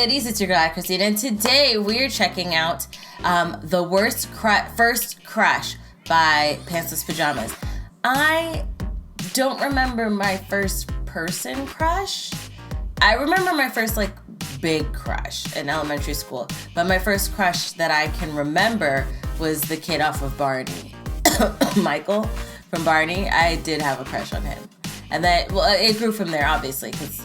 goodies? It's your girl AyChristene, and today we're checking out the worst first crush by PantslessPajamas. I don't remember my first person crush. I remember my first big crush in elementary school, but my first crush that I can remember was the kid off of Barney, Michael from Barney. I did have a crush on him, and then it grew from there, obviously, because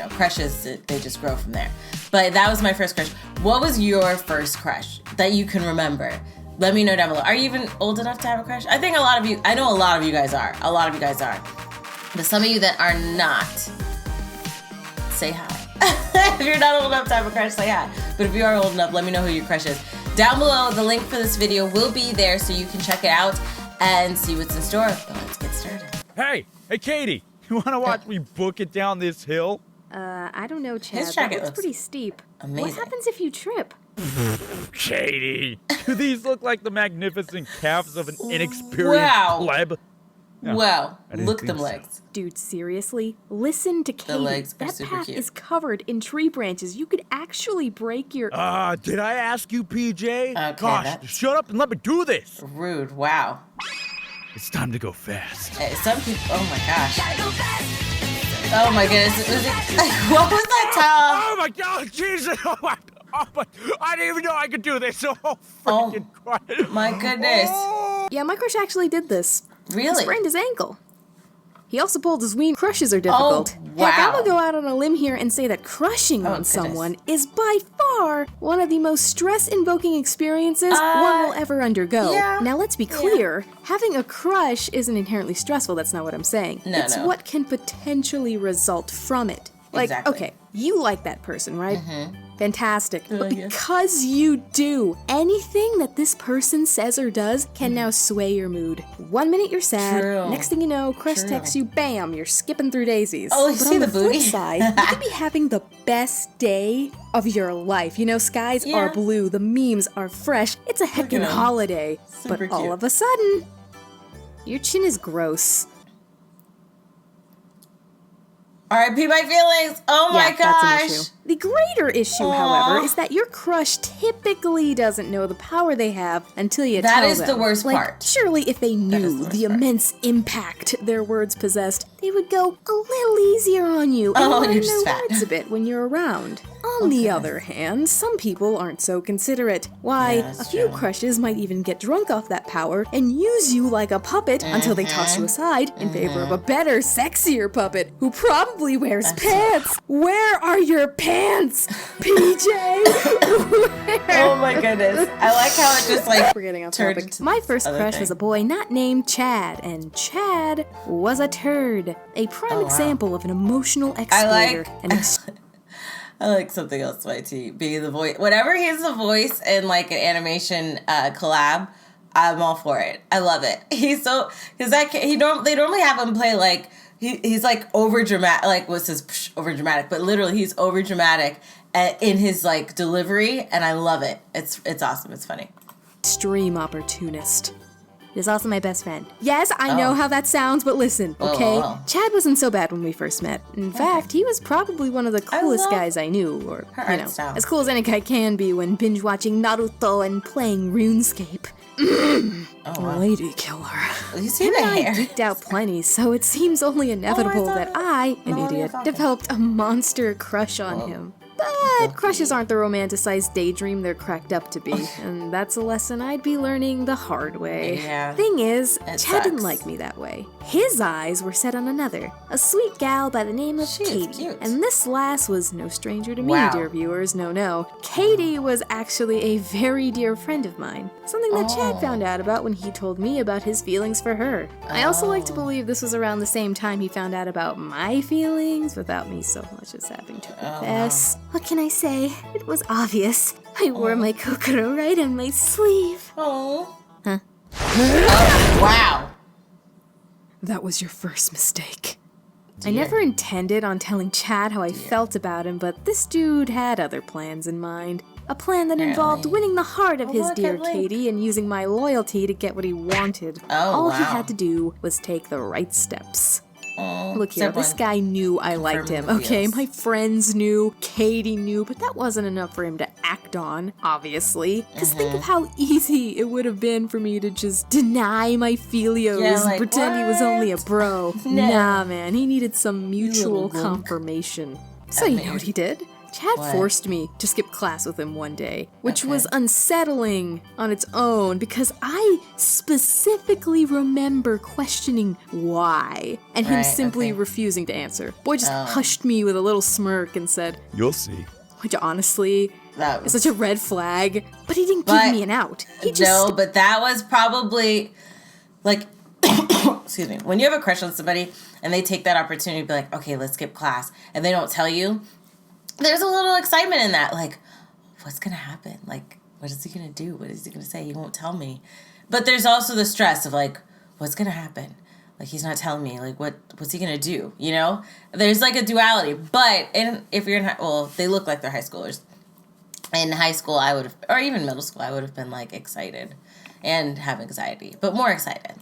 crushes, they just grow from there. But that was my first crush. What was your first crush that you can remember? Let me know down below. Are you even old enough to have a crush? I think I know a lot of you guys are. A lot of you guys are. But some of you that are not, say hi. If you're not old enough to have a crush, say hi. But if you are old enough, let me know who your crush is. Down below, the link for this video will be there so you can check it out and see what's in store. But let's get started. Hey, Katie, you want to watch me book it down this hill? I don't know, Chad. His That jacket looks looks pretty steep. amazing. What happens if you trip? Katie, do these look like the magnificent calves of an inexperienced pleb? No, Wow, I didn't look at think them so. legs. Dude, seriously? Listen to Katie. legs are that super path cute. is covered in tree branches. You could actually break your... Did I ask you, PJ? Okay, Gosh, that's- shut up and let me do this. Rude, wow. It's time to go fast. Hey, some people, oh my gosh. Oh my goodness, what was that, Tom? Oh my God, Jesus! I didn't even know I could do this. Oh, freaking Christ. My goodness. Yeah, my crush actually did this. He Really? sprained his ankle. He also pulled his ween. Crushes are difficult. wow. Heck, I'm gonna go out on a limb here and say that crushing on goodness. someone is by far one of the most stress-invoking experiences one will ever undergo. yeah. Now, let's be clear. Having a crush isn't inherently stressful. That's not what I'm saying. No, it's no. what can potentially result from it. Like, Exactly. okay, you like that person, right? Fantastic. But yeah. because you do, anything that this person says or does can now sway your mood. 1 minute you're sad, True. next thing you know, crush True. texts you, bam, you're skipping through daisies. Oh, you but see on the the flip booty? side, you could be having the best day of your life. You know, skies Yeah. are blue, the memes are fresh, it's a heckin' 'em. holiday. Super but all cute. of a sudden, your chin is gross. R.I.P. my feelings. Oh my Yeah, that's an gosh. issue. The greater issue, however, is that your crush typically doesn't know the power they have until you That tell is them. the worst Like, part. surely if they is knew the worst the part. immense impact their words possessed, they would go a little easier on you and Oh, learn you're their just fat. words a bit when you're around. On the other hand, some people aren't so considerate. Why, Yeah, that's a few true. crushes might even get drunk off that power and use you like a puppet until they toss you aside in favor of a better, sexier puppet who probably wears pants. Where are your pants, PJ? Oh my goodness. I like how it just We're getting off turned topic. into My this first other crush thing. was a boy not named Chad, and Chad was a turd. A prime example of an emotional exploiter. I like SomethingElseYT being the voice. Whenever he's the voice in like an animation collab, I'm all for it. I love it. He's so because they normally have him play like he's like over dramatic, like what's his over dramatic, but literally he's over dramatic in his like delivery, and I love it. It's awesome. It's funny. Extreme opportunist. He's also my best friend. Yes, I know Oh. how that sounds, but listen, okay? oh. Chad wasn't so bad when we first met. In fact, he was probably one of the coolest love guys I knew, or, her you art know, style. as cool as any guy can be when binge-watching Naruto and playing RuneScape. Lady killer. You see Him the and I hair? geeked out plenty, so it seems only inevitable thought that it- I, an Oh, idiot, yeah, okay. developed a monster crush on him. But crushes aren't the romanticized daydream they're cracked up to be, and that's a lesson I'd be learning the hard way. Yeah. Thing is, It Chad didn't sucks. like me that way. His eyes were set on another, a sweet gal by the name of She is Katie. cute. And this lass was no stranger to me, Wow. dear viewers, no. Katie was actually a very dear friend of mine, something that Chad found out about when he told me about his feelings for her. I also like to believe this was around the same time he found out about my feelings without me so much as having to confess. What can I say? It was obvious. I wore my Kokoro right on my sleeve. Oh. Huh? Oh, wow. That was your first mistake. I never intended on telling Chad how I felt about him, but this dude had other plans in mind. A plan that involved Apparently. winning the heart of his look, dear a link. Katie and using my loyalty to get what he wanted. Oh, All he wow. had to do was take the right steps. Look here, this guy knew I liked him, okay? My friends knew, Katie knew, but that wasn't enough for him to act on, obviously. Because think of how easy it would have been for me to just deny my filios and pretend he was only a bro. No. Nah, man, he needed some mutual confirmation. So you know what he did? Chad forced me to skip class with him one day, which was unsettling on its own because I specifically remember questioning why and him simply refusing to answer. Boy just hushed me with a little smirk and said, "You'll see." Which honestly is such a red flag, but he didn't give me an out. He just... No, but that was probably like, excuse me, when you have a crush on somebody and they take that opportunity to be like, okay, let's skip class, and they don't tell you, there's a little excitement in that. Like, what's going to happen? Like, what is he going to do? What is he going to say? He won't tell me. But there's also the stress of, like, what's going to happen? Like, he's not telling me. Like, what's he going to do? You know? There's, like, a duality. But if you're in they look like they're high schoolers. In high school, I would have, or even middle school, I would have been, like, excited and have anxiety. But more excited.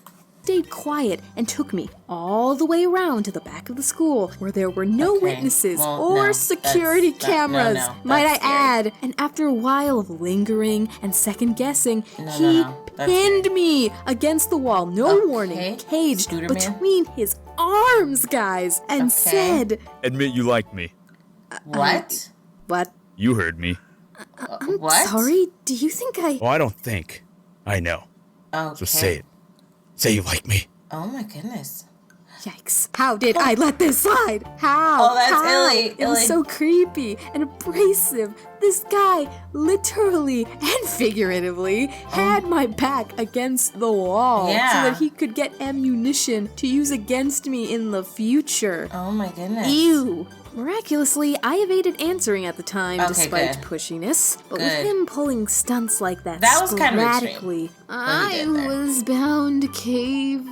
Stayed quiet and took me all the way around to the back of the school where there were no witnesses or security cameras, might I add. And after a while of lingering and second guessing, he pinned me against the wall, no warning, caged between his arms, guys, and said, "Admit you like me." What? What? You heard me. I'm sorry, do you think I... Oh, I don't think. I know. Okay. So say it. Say you like me. Oh my goodness. Yikes. How did I let this slide? How? Oh, that's illy. It was so creepy and abrasive. This guy, literally and figuratively, had my back against the wall so that he could get ammunition to use against me in the future. Oh my goodness. Ew. Miraculously, I evaded answering at the time despite pushiness. But with him pulling stunts like that was kind of extreme. I was bound to cave.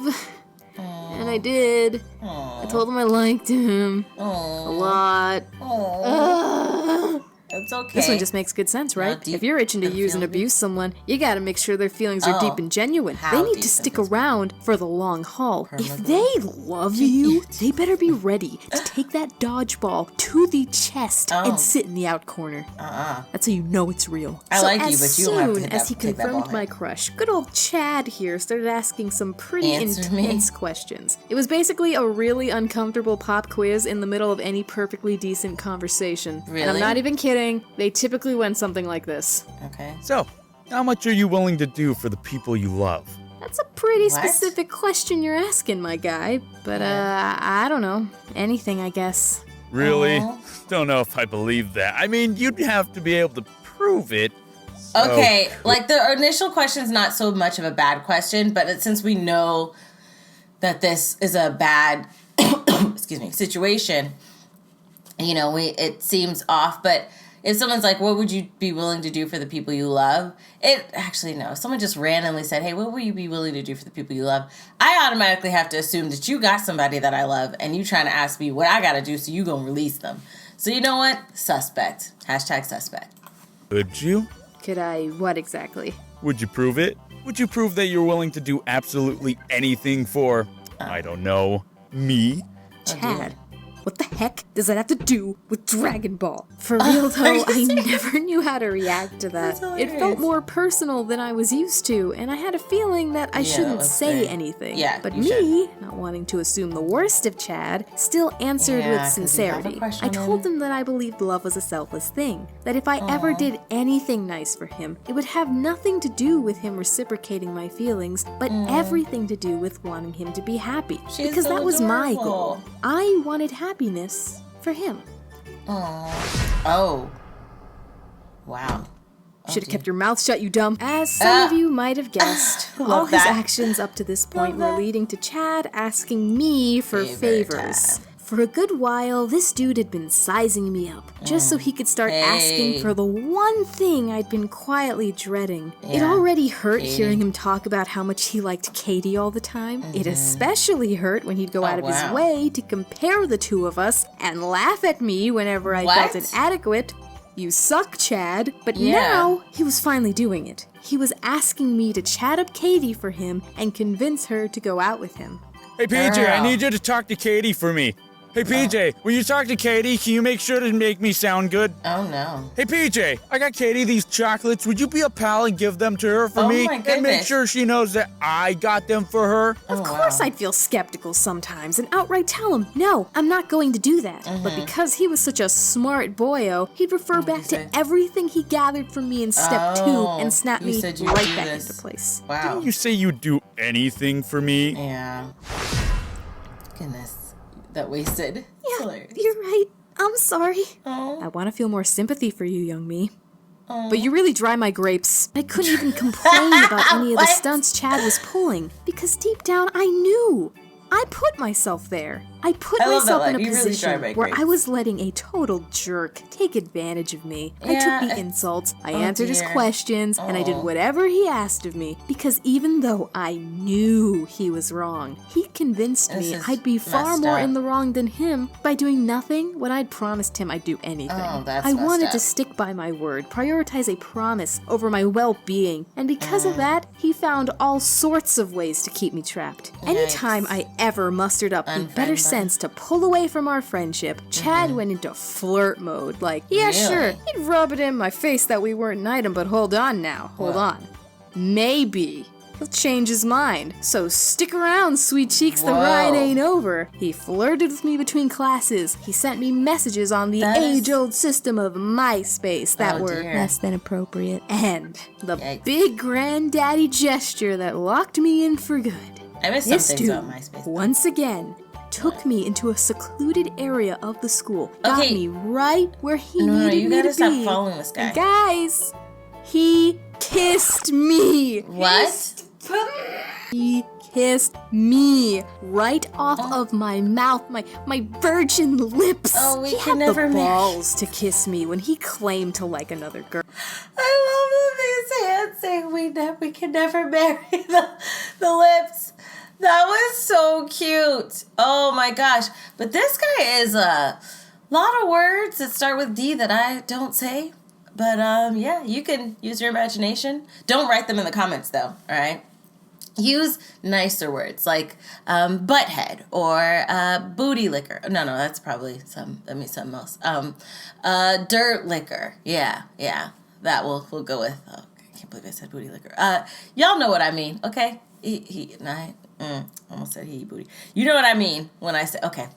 And I did. I told him I liked him. A lot. It's okay. This one just makes good sense, right? If you're itching to use and abuse someone, you gotta make sure their feelings are deep and genuine. They need to stick around for the long haul. If they love you, they better be ready to take that dodgeball to the chest and sit in the out corner. That's how you know it's real. I like you, but you don't have to As soon as he confirmed my crush, good old Chad here started asking some pretty intense questions. It was basically a really uncomfortable pop quiz in the middle of any perfectly decent conversation. Really? And I'm not even kidding. They typically went something like this. Okay. So, how much are you willing to do for the people you love? That's a pretty specific question you're asking, my guy. But, I don't know. Anything, I guess. Really? Don't know if I believe that. I mean, you'd have to be able to prove it. Okay, like the initial question's not so much of a bad question, but since we know that this is a bad, situation, you know, it seems off, but if someone's like, what would you be willing to do for the people you love? If someone just randomly said, hey, what will you be willing to do for the people you love? I automatically have to assume that you got somebody that I love and you trying to ask me what I got to do so you gonna release them. So you know what? Suspect. #suspect. Could you? Could I? What exactly? Would you prove it? Would you prove that you're willing to do absolutely anything for, I don't know, me? Chad. What the heck does that have to do with Dragon Ball? For real though, I never knew how to react to that. It felt more personal than I was used to, and I had a feeling that I shouldn't say anything. But me, not wanting to assume the worst of Chad, still answered with sincerity. I told him that I believed love was a selfless thing, that if I ever did anything nice for him, it would have nothing to do with him reciprocating my feelings, but everything to do with wanting him to be happy. Because that was my goal. I wanted happiness for him. Oh. Wow. Should have kept your mouth shut, you dumb. As some of you might have guessed, all his actions up to this point were leading to Chad asking me for favors. For a good while, this dude had been sizing me up, just so he could start asking for the one thing I'd been quietly dreading. It already hurt hearing him talk about how much he liked Katie all the time. It especially hurt when he'd go out of his way to compare the two of us and laugh at me whenever I felt inadequate. You suck, Chad. But now, he was finally doing it. He was asking me to chat up Katie for him and convince her to go out with him. Hey, PJ, I Girl. need you to talk to Katie for me. Hey, PJ, when you talk to Katie, can you make sure to make me sound good? Oh, no. Hey, PJ, I got Katie these chocolates. Would you be a pal and give them to her for me? My And make goodness. sure she knows that I got them for her? Of course I'd feel skeptical sometimes and outright tell him, no, I'm not going to do that. But because he was such a smart boyo, he'd refer back to everything he gathered from me in step 2 and snap me right back into place. Wow. Didn't you say you'd do anything for me? Yeah. Goodness. That wasted. Yeah, you're right. I'm sorry. Oh. I want to feel more sympathy for you, young me. But you really dry my grapes. I couldn't even complain about any of the stunts Chad was pulling, because deep down I knew. I put myself there. I put myself in a position where I was letting a total jerk take advantage of me. I took the insults, I answered his questions, and I did whatever he asked of me, because even though I knew he was wrong, he convinced me I'd be far more in the wrong than him by doing nothing when I'd promised him I'd do anything. I wanted to stick by my word, prioritize a promise over my well-being, and because of that, he found all sorts of ways to keep me trapped. Anytime I ever mustered up the better sense to pull away from our friendship, Chad went into flirt mode. Like, yeah, sure, he'd rub it in my face that we weren't an item, but hold on now, hold on. Maybe he'll change his mind. So stick around, sweet cheeks, the ride ain't over. He flirted with me between classes. He sent me messages on the age-old system of MySpace that were less than appropriate. And the big granddaddy gesture that locked me in for good. I miss some things about MySpace. Once again, took me into a secluded area of the school. Got me right where he needed me to be. You gotta stop following this guy. And guys, he kissed me. What? He kissed me right off of my mouth, my virgin lips. Oh, we he can had never the marry. balls to kiss me when he claimed to like another girl. I love his hand saying we can never marry the lips. That was so cute. Oh my gosh. But this guy is a lot of words that start with D that I don't say. But yeah, you can use your imagination. Don't write them in the comments though, all right? Use nicer words like butthead or booty liquor. No, that's probably something else. Dirt liquor. Yeah. That we'll go with. Oh, I can't believe I said booty liquor. Y'all know what I mean, okay? Almost said he booty. You know what I mean when I say, okay,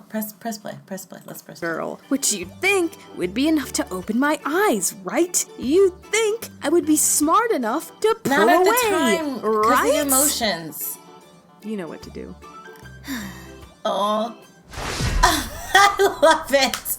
press play. Let's press play. Girl, which you'd think would be enough to open my eyes, right? You'd think I would be smart enough to pull away, Not at the time, right? The emotions. You know what to do. Oh, I love it.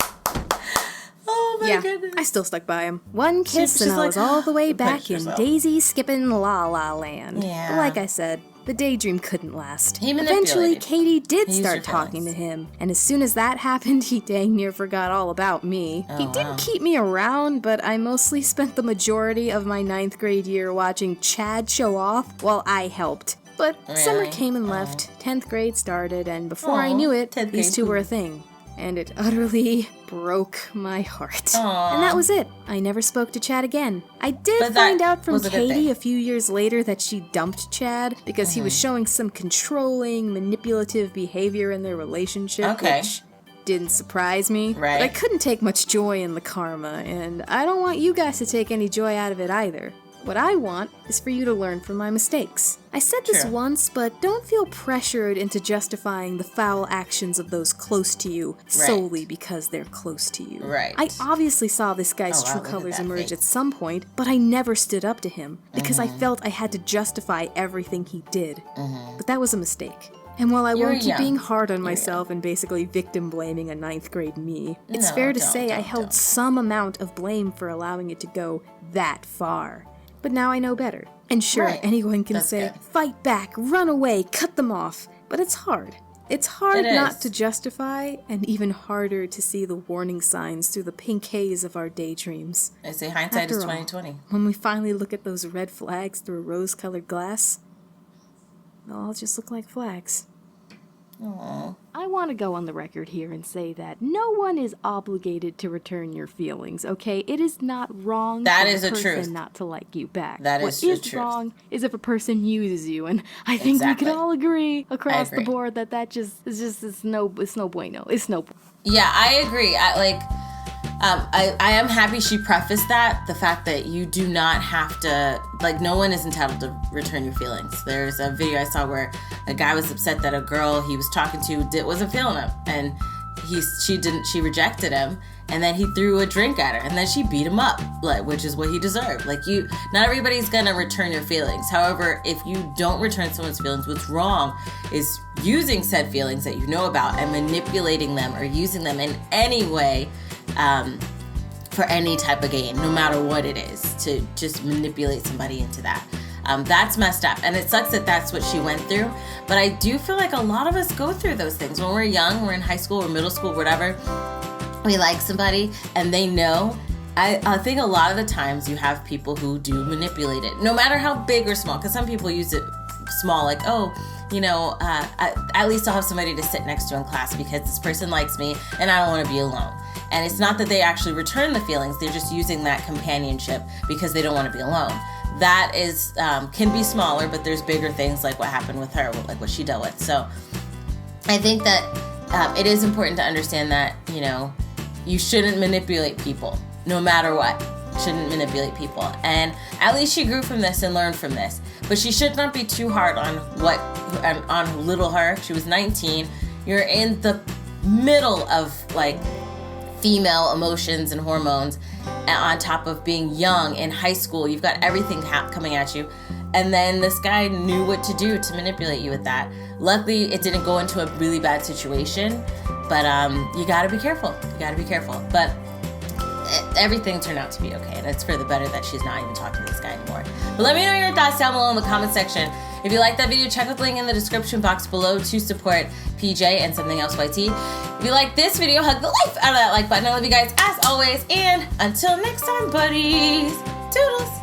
Oh my goodness. I still stuck by him. One kiss She's and I like, was all the way back in yourself. daisy skipping la la land. Yeah. But like I said, the daydream couldn't last. He Eventually, manipulated. Katie did He used start your talking to feelings. him, and as soon as that happened, he dang near forgot all about me. He didn't keep me around, but I mostly spent the majority of my 9th grade year watching Chad show off while I helped. But summer Really? came and left, 10th grade started, and before I knew it, 10th these grade. two were a thing. And it utterly broke my heart. And that was it. I never spoke to Chad again. I did But that find out from was a good Katie thing. a few years later that she dumped Chad because he was showing some controlling, manipulative behavior in their relationship, which didn't surprise me. Right. But I couldn't take much joy in the karma, and I don't want you guys to take any joy out of it either. What I want is for you to learn from my mistakes. I said this once, but don't feel pressured into justifying the foul actions of those close to you solely because they're close to you. Right. I obviously saw this guy's true look at colors that emerge face. at some point, but I never stood up to him because I felt I had to justify everything he did. But that was a mistake. And while I won't keep young. being hard on myself and basically victim blaming a 9th grade me, it's fair to say I held some amount of blame for allowing it to go that far. But now I know better. And sure, anyone can say, fight back, run away, cut them off. But it's hard. It's hard not to justify, and even harder to see the warning signs through the pink haze of our daydreams. They say hindsight is After all, 20/20. When we finally look at those red flags through a rose-colored glass, they'll all just look like flags. Aww. I want to go on the record here and say that no one is obligated to return your feelings, okay? It is not wrong that for is a the person truth. not to like you back. That is the truth. What is wrong is if a person uses you, and I think we can all agree across the board that it's no bueno. It's no. Yeah, I agree. I am happy she prefaced that, the fact that you do not have to, like, no one is entitled to return your feelings. There's a video I saw where a guy was upset that a girl he was talking to wasn't feeling him, and she rejected him, and then he threw a drink at her, and then she beat him up, like, which is what he deserved. Like, not everybody's gonna return your feelings. However, if you don't return someone's feelings, what's wrong is using said feelings that you know about and manipulating them or using them in any way for any type of gain, no matter what it is, to just manipulate somebody into that. That's messed up, and it sucks that that's what she went through, but I do feel like a lot of us go through those things. When we're young, we're in high school or middle school, whatever, we like somebody, and they know. I think a lot of the times you have people who do manipulate it, no matter how big or small, because some people use it small, like, at least I'll have somebody to sit next to in class because this person likes me, and I don't want to be alone. And it's not that they actually return the feelings, they're just using that companionship because they don't want to be alone. That is, can be smaller, but there's bigger things like what happened with her, like what she dealt with. So I think that it is important to understand that, you shouldn't manipulate people, no matter what. Shouldn't manipulate people. And at least she grew from this and learned from this. But she should not be too hard on little her. She was 19. You're in the middle of, like, female emotions and hormones, on top of being young in high school. You've got everything coming at you, and then this guy knew what to do to manipulate you with that. Luckily, it didn't go into a really bad situation, but you gotta be careful. But everything turned out to be okay, and it's for the better that she's not even talking to this guy anymore. But let me know your thoughts down below in the comment section. If you like that video, check out the link in the description box below to support PJ and SomethingElseYT. If you like this video, hug the life out of that like button. I love you guys as always, and until next time, buddies. Toodles.